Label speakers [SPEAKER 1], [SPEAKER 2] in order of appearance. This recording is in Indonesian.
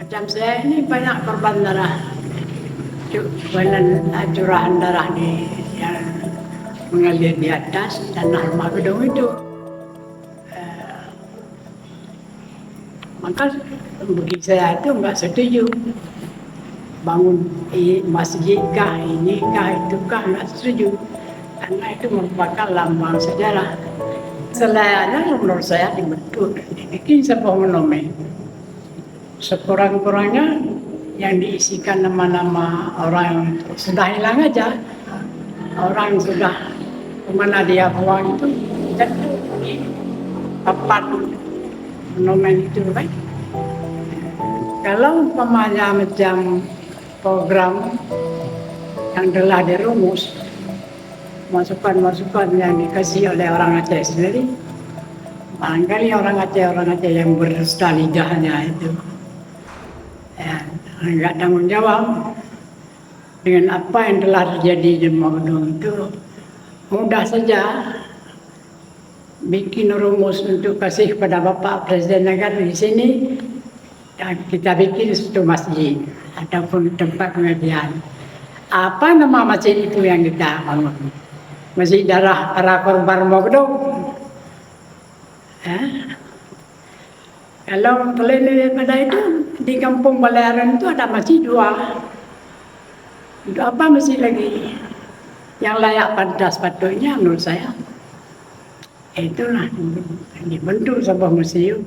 [SPEAKER 1] Macam saya ini banyak korban darah, curahan darah yang mengalir di atas dan rumah gedung itu. Maka bagi saya itu nggak setuju bangun masjid kah, ini kah, itu kah, nggak setuju. Karena itu merupakan lambang sejarah. Selainnya menurut saya dibikin sebuah monumen. Sekurang-kurangnya yang diisikan nama-nama orang yang sudah hilang aja. Orang yang sudah kemana dia buang itu tentu di papan monumen itu kan. Kalau umpamanya macam program yang telah dirumus, masukan-masukan yang dikasih oleh orang Aceh sendiri, barangkali orang Aceh yang berdusta lidahnya itu nggak tanggung jawab dengan apa yang telah terjadi di Maudong itu, mudah saja bikin rumus untuk kasih kepada Bapak Presiden Negara di sini, dan kita bikin satu masjid ataupun tempat pengajian. Apa nama masjid itu yang kita bangun? Masjid darah para korban Mogdong. Kalau terlebih daripada itu, di kampung Balayaran itu ada masjid 2. Itu apa masjid lagi yang layak pantas patutnya menurut saya? Itulah dibentuk sebuah museum.